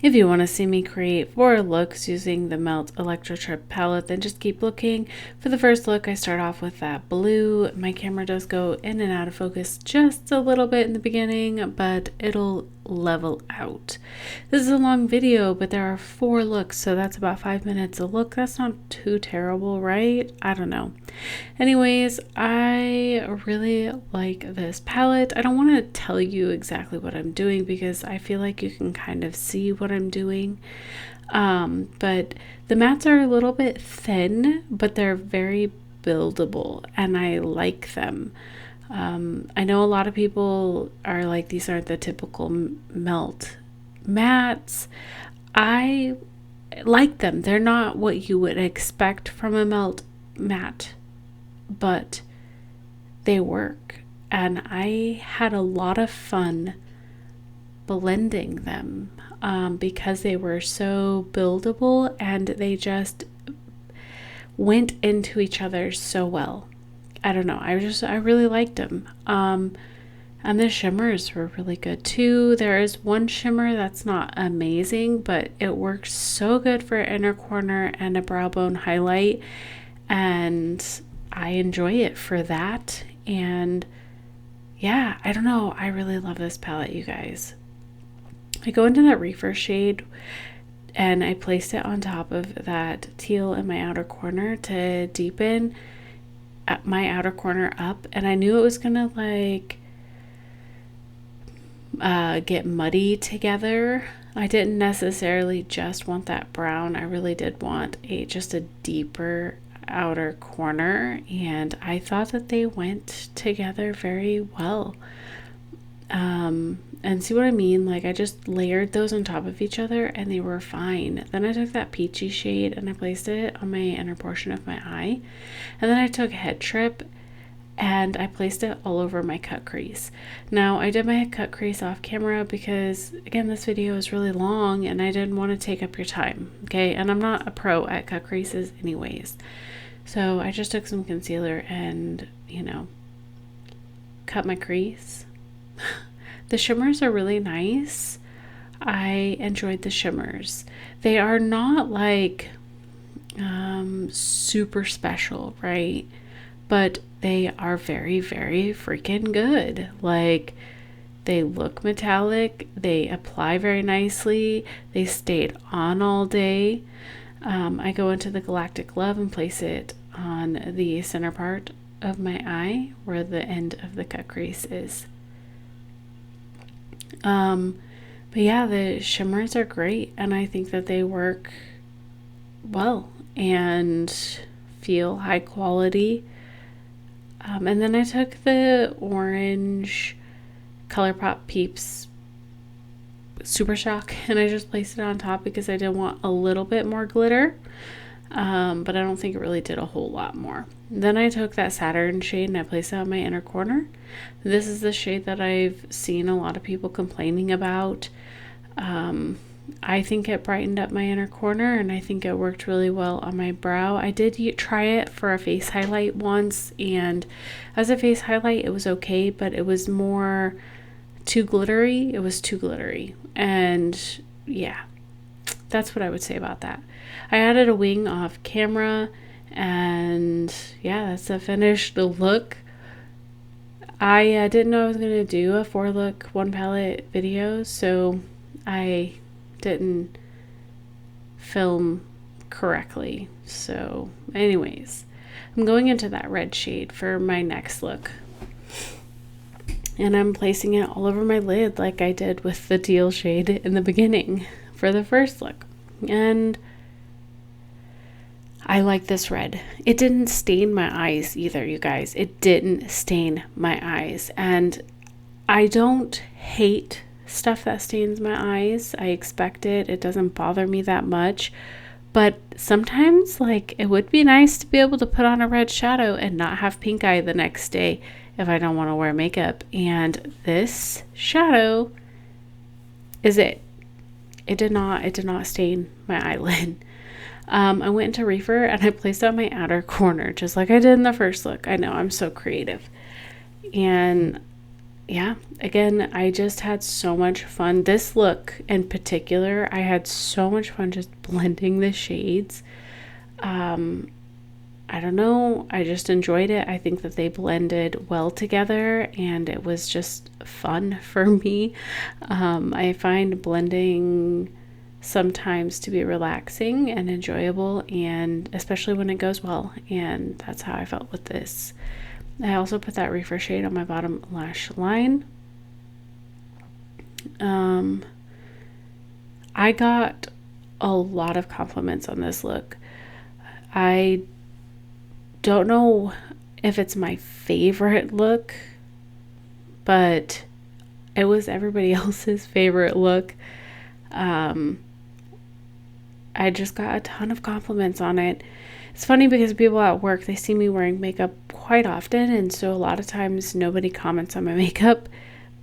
If you want to see me create 4 looks using the Melt Electrip palette, then just keep looking. For the first look, I start off with that blue. My camera does go in and out of focus just a little bit in the beginning, but it'll level out. This is a long video, but there are 4 looks, so that's about 5 minutes a look. That's not too terrible, right? I don't know. Anyways, I really like this palette. I don't want to tell you exactly what I'm doing because I feel like you can kind of see what I'm doing. But the mats are a little bit thin, but they're very buildable and I like them. I know a lot of people are like, these aren't the typical melt mats. I like them. They're not what you would expect from a melt mat, but they work. And I had a lot of fun blending them because they were so buildable and they just went into each other so well. I don't know. I really liked them. And the shimmers were really good too. There is one shimmer that's not amazing, but it works so good for an inner corner and a brow bone highlight. And I enjoy it for that. And yeah, I don't know. I really love this palette, you guys. I go into that Reefer shade and I placed it on top of that teal in my outer corner to deepen my outer corner up. And I knew it was gonna like get muddy together. I didn't necessarily just want that brown. I really did want just a deeper outer corner, and I thought that they went together very well. And see what I mean? Like I just layered those on top of each other and they were fine. Then I took that peachy shade and I placed it on my inner portion of my eye. And then I took Head Trip and I placed it all over my cut crease. Now I did my cut crease off camera because again, this video is really long and I didn't want to take up your time. Okay. And I'm not a pro at cut creases anyways. So I just took some concealer and, cut my crease. The shimmers are really nice. I enjoyed the shimmers. They are not like super special, right? But they are very, very freaking good. Like they look metallic. They apply very nicely. They stayed on all day. I go into the Galactic Love and place it on the center part of my eye where the end of the cut crease is. But yeah, the shimmers are great and I think that they work well and feel high quality. And then I took the orange ColourPop Peeps Super Shock and I just placed it on top because I did want a little bit more glitter. But I don't think it really did a whole lot more. Then I took that Saturn shade and I placed it on my inner corner. This is the shade that I've seen a lot of people complaining about. I think it brightened up my inner corner and I think it worked really well on my brow. I did try it for a face highlight once, and as a face highlight it was okay, but it was more too glittery. It was too glittery, and yeah, that's what I would say about that. I added a wing off camera, and yeah, that's the finished look. I didn't know I was going to do a 4 look 1 palette video, so I didn't film correctly. So anyways, I'm going into that red shade for my next look. And I'm placing it all over my lid like I did with the teal shade in the beginning for the first look. And I like this red. It didn't stain my eyes either, you guys. It didn't stain my eyes. And I don't hate stuff that stains my eyes. I expect it. It doesn't bother me that much. But sometimes, like, it would be nice to be able to put on a red shadow and not have pink eye the next day if I don't want to wear makeup. And this shadow is it. It did not stain my eyelid. I went into Reefer and I placed it on my outer corner, just like I did in the first look. I know, I'm so creative. And yeah, again, I just had so much fun. This look in particular, I had so much fun just blending the shades. I don't know, I just enjoyed it. I think that they blended well together and it was just fun for me. I find blending sometimes to be relaxing and enjoyable, and especially when it goes well, and that's how I felt with this. I also put that refresh shade on my bottom lash line. I got a lot of compliments on this look. I don't know if it's my favorite look, but it was everybody else's favorite look. I just got a ton of compliments on it. It's funny because people at work, they see me wearing makeup quite often, and so a lot of times nobody comments on my makeup,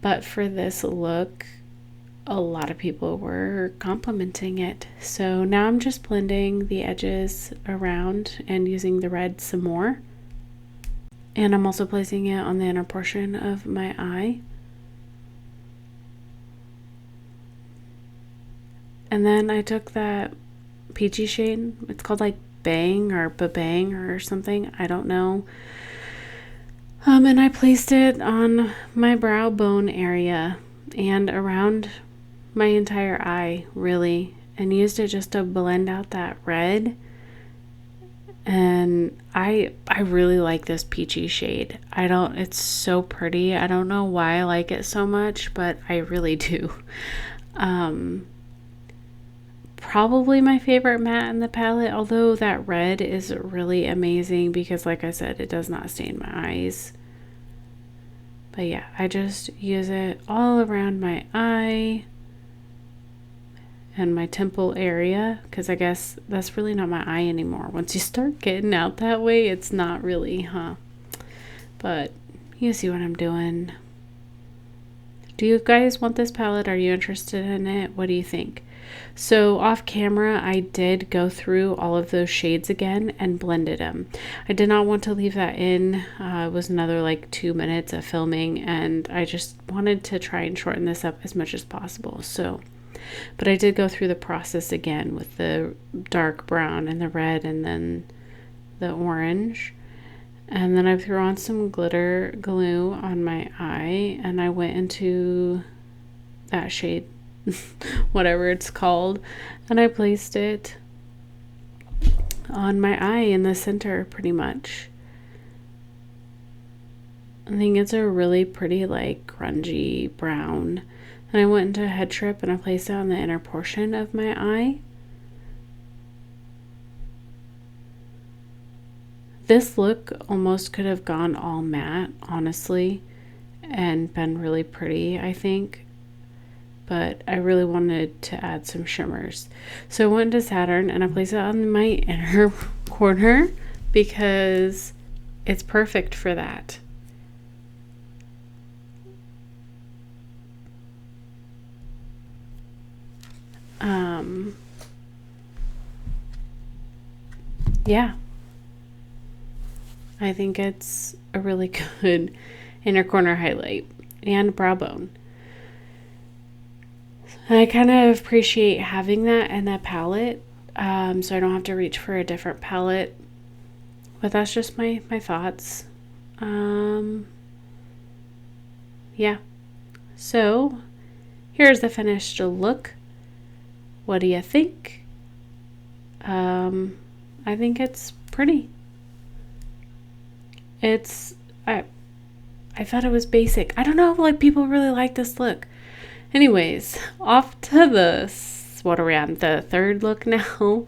but for this look, a lot of people were complimenting it. So now I'm just blending the edges around and using the red some more. And I'm also placing it on the inner portion of my eye. And then I took that peachy shade, it's called like Bang or Babang or something, I don't know. And I placed it on my brow bone area and around my entire eye, really, and used it just to blend out that red. And I really like this peachy shade. It's so pretty. I don't know why I like it so much, but I really do. Probably my favorite matte in the palette, although that red is really amazing because, like I said, it does not stain my eyes. But yeah, I just use it all around my eye and my temple area, because I guess that's really not my eye anymore. Once you start getting out that way, it's not really, but you see what I'm doing. Do you guys want this palette? Are you interested in it? What do you think? So off camera, I did go through all of those shades again and blended them. I did not want to leave that in. It was another like 2 minutes of filming, and I just wanted to try and shorten this up as much as possible. But I did go through the process again with the dark brown and the red and then the orange. And then I threw on some glitter glue on my eye, and I went into that shade, whatever it's called, and I placed it on my eye in the center pretty much. I think it's a really pretty like grungy brown. And I went into a head trip and I placed it on the inner portion of my eye. This look almost could have gone all matte, honestly, and been really pretty, I think. But I really wanted to add some shimmers. So I went to Saturn and I placed it on my inner corner because it's perfect for that. Yeah, I think it's a really good inner corner highlight and brow bone. And I kind of appreciate having that in that palette, so I don't have to reach for a different palette. But that's just my thoughts. Yeah. So here's the finished look. What do you think? I think it's pretty. I thought it was basic. I don't know, like people really like this look. Anyways, off to what are we on? The third look now.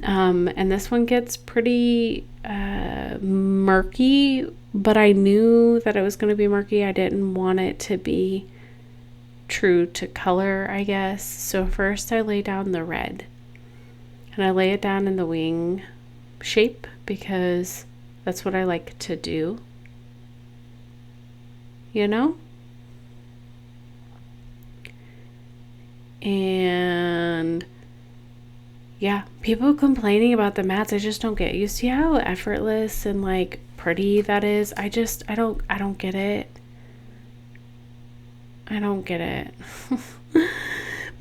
And this one gets pretty murky, but I knew that it was going to be murky. I didn't want it to be true to color, I guess. So first I lay down the red. And I lay it down in the wing shape because that's what I like to do. You know? And yeah, people complaining about the mattes, I just don't get. You see how effortless and like pretty that is? I don't get it. I don't get it.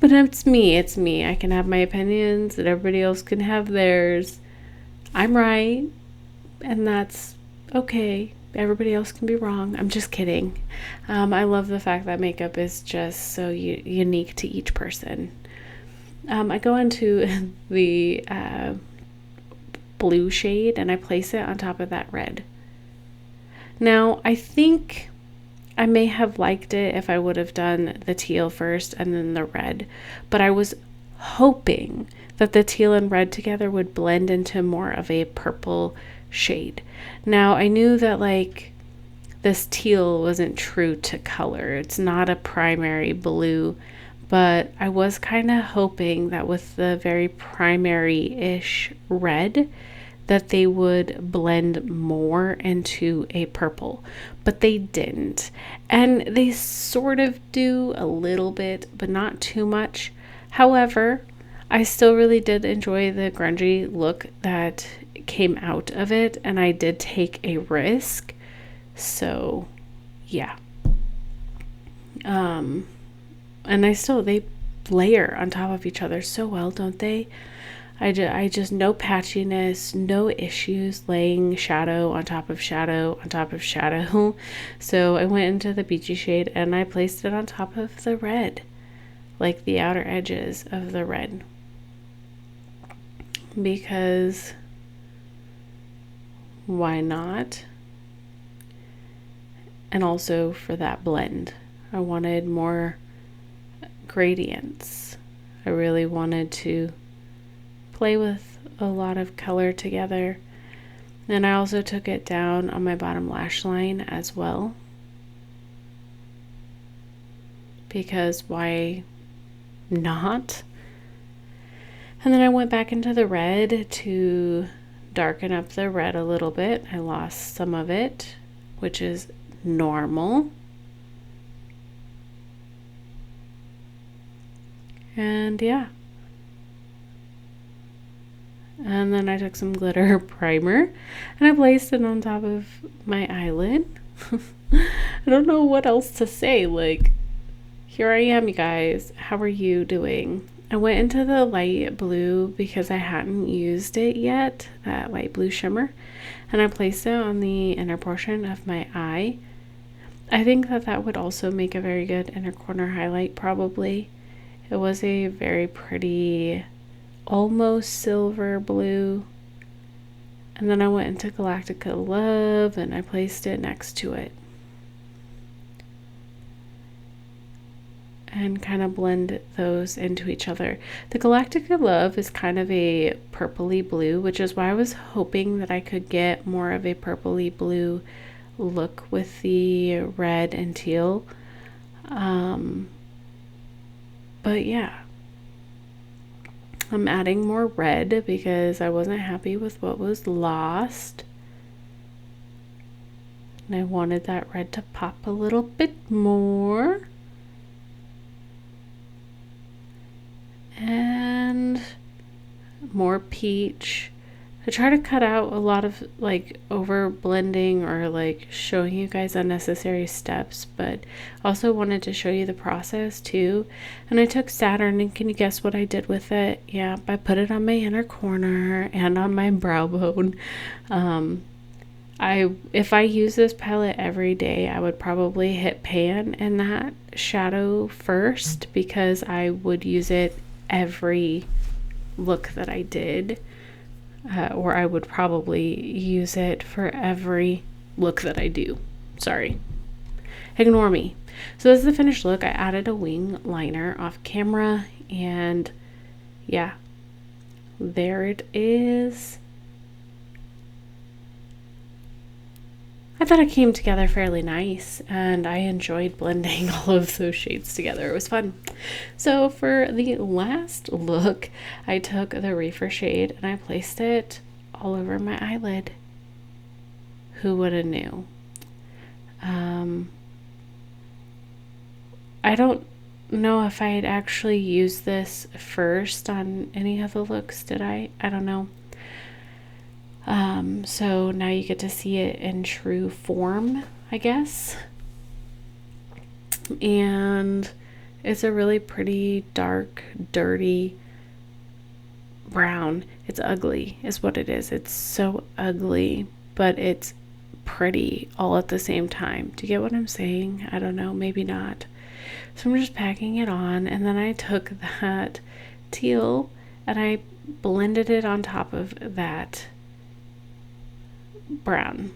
But it's me. I can have my opinions and everybody else can have theirs. I'm right, and that's okay. Everybody else can be wrong. I'm just kidding. I love the fact that makeup is just so unique to each person. I go into the blue shade and I place it on top of that red. Now, I think I may have liked it if I would have done the teal first and then the red, but I was hoping that the teal and red together would blend into more of a purple shade. Now, I knew that like this teal wasn't true to color. It's not a primary blue, but I was kind of hoping that with the very primary-ish red that they would blend more into a purple, but they didn't. And they sort of do a little bit, but not too much. However, I still really did enjoy the grungy look that came out of it, and I did take a risk. So, yeah. And they layer on top of each other so well, don't they? I just no patchiness, no issues laying shadow on top of shadow on top of shadow. So I went into the beachy shade and I placed it on top of the red, like the outer edges of the red. Because why not? And also for that blend, I wanted more gradients. I really wanted to play with a lot of color together. And I also took it down on my bottom lash line as well, because why not? And then I went back into the red to darken up the red a little bit. I lost some of it, which is normal. And yeah. And then I took some glitter primer and I placed it on top of my eyelid. I don't know what else to say. Like, here I am, you guys. How are you doing? I went into the light blue because I hadn't used it yet, that light blue shimmer, and I placed it on the inner portion of my eye. I think that would also make a very good inner corner highlight, probably. It was a very pretty, almost silver blue. And then I went into Galactica Love and I placed it next to it. And kind of blend those into each other. The Galactica Love is kind of a purpley blue, which is why I was hoping that I could get more of a purpley blue look with the red and teal. But yeah, I'm adding more red because I wasn't happy with what was lost. And I wanted that red to pop a little bit more. And more peach. I try to cut out a lot of like over blending or like showing you guys unnecessary steps, but also wanted to show you the process too. And I took Saturn, and can you guess what I did with it? Yeah, I put it on my inner corner and on my brow bone. If I use this palette every day, I would probably hit pan in that shadow first, because I would use it every look that I did. Or I would probably use it for every look that I do. Sorry. Ignore me. So this is the finished look. I added a wing liner off camera, and yeah, there it is. I thought it came together fairly nice, and I enjoyed blending all of those shades together. It was fun. So for the last look, I took the Reefer shade and I placed it all over my eyelid. Who would have knew? I don't know if I had actually used this first on any of the looks, did I? I don't know. So now you get to see it in true form, I guess. and it's a really pretty dark, dirty brown. It's ugly is what it is. It's so ugly, but it's pretty all at the same time. Do you get what I'm saying? I don't know, maybe not. So I'm just packing it on, and then I took that teal and I blended it on top of that brown.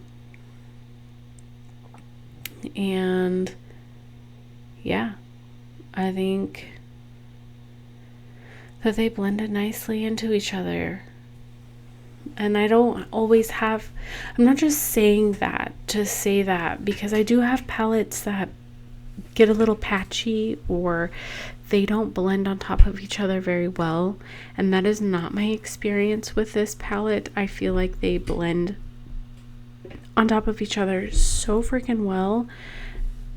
And yeah, I think that they blended nicely into each other. And I don't always have, I'm not just saying that to say that, because I do have palettes that get a little patchy or they don't blend on top of each other very well, and that is not my experience with this palette. I feel like they blend on top of each other so freaking well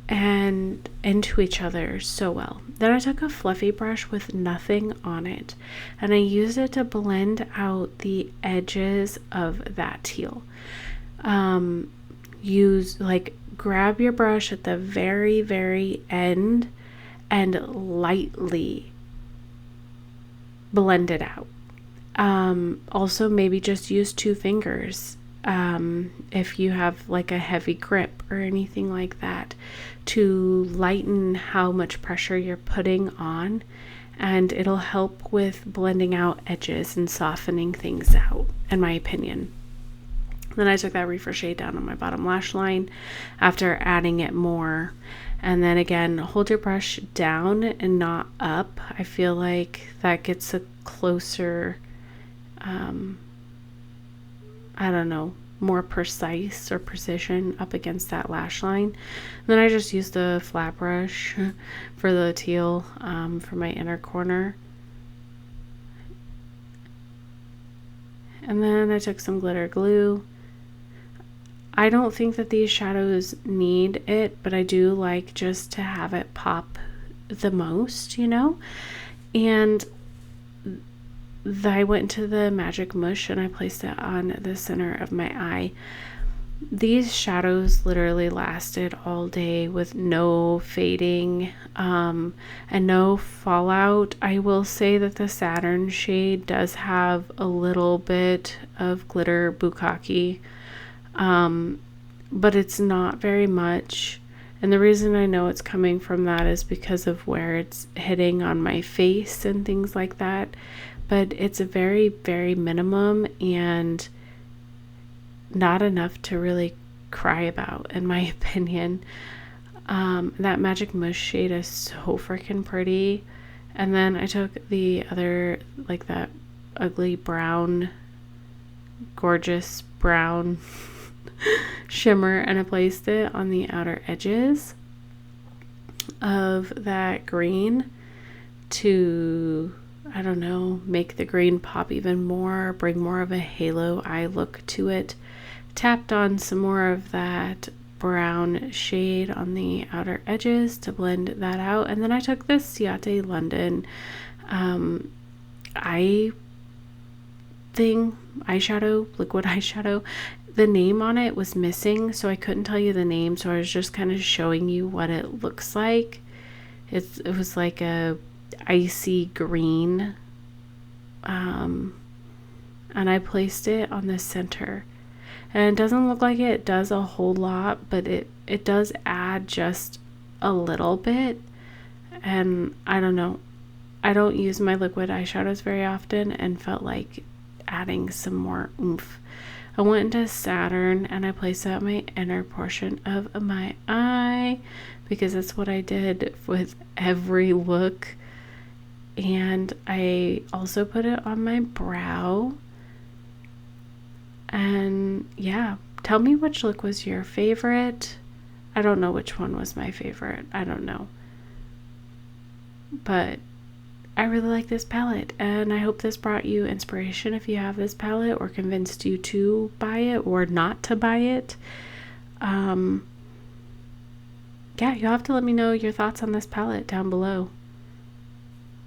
and into each other so well. Then I took a fluffy brush with nothing on it, and I used it to blend out the edges of that teal. Grab your brush at the very, very end and lightly blend it out. Also, maybe just use 2 fingers if you have like a heavy grip or anything like that, to lighten how much pressure you're putting on, and it'll help with blending out edges and softening things out, in my opinion. Then I took that Reefer shade down on my bottom lash line after adding it more. And then again, hold your brush down and not up. I feel like that gets a closer, more precise or precision up against that lash line. And then I just used the flat brush for the teal for my inner corner. And then I took some glitter glue. I don't think that these shadows need it, but I do like just to have it pop the most, And I went into the Magic Mush and I placed it on the center of my eye. These shadows literally lasted all day with no fading and no fallout. I will say that the Saturn shade does have a little bit of glitter bukkake, but it's not very much. And the reason I know it's coming from that is because of where it's hitting on my face and things like that. But it's a very, very minimum and not enough to really cry about, in my opinion. That Magic Mush shade is so freaking pretty. And then I took the other, like that ugly brown, gorgeous brown shimmer, and I placed it on the outer edges of that green to, I don't know, make the green pop even more, bring more of a halo eye look to it. Tapped on some more of that brown shade on the outer edges to blend that out. And then I took this Ciate London eyeshadow, liquid eyeshadow. The name on it was missing, so I couldn't tell you the name, so I was just kind of showing you what it looks like. It was like a icy green, and I placed it on the center, and it doesn't look like it does a whole lot, but it does add just a little bit. And I don't know, I don't use my liquid eyeshadows very often and felt like adding some more oomph. I went into Saturn and I placed it on my inner portion of my eye because that's what I did with every look. And I also put it on my brow. And yeah, tell me which look was your favorite. I don't know which one was my favorite. I don't know. But I really like this palette, and I hope this brought you inspiration if you have this palette, or convinced you to buy it or not to buy it. Yeah, you'll have to let me know your thoughts on this palette down below.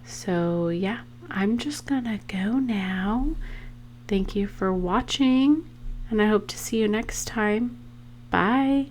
So yeah, I'm just gonna go now. Thank you for watching, and I hope to see you next time. Bye.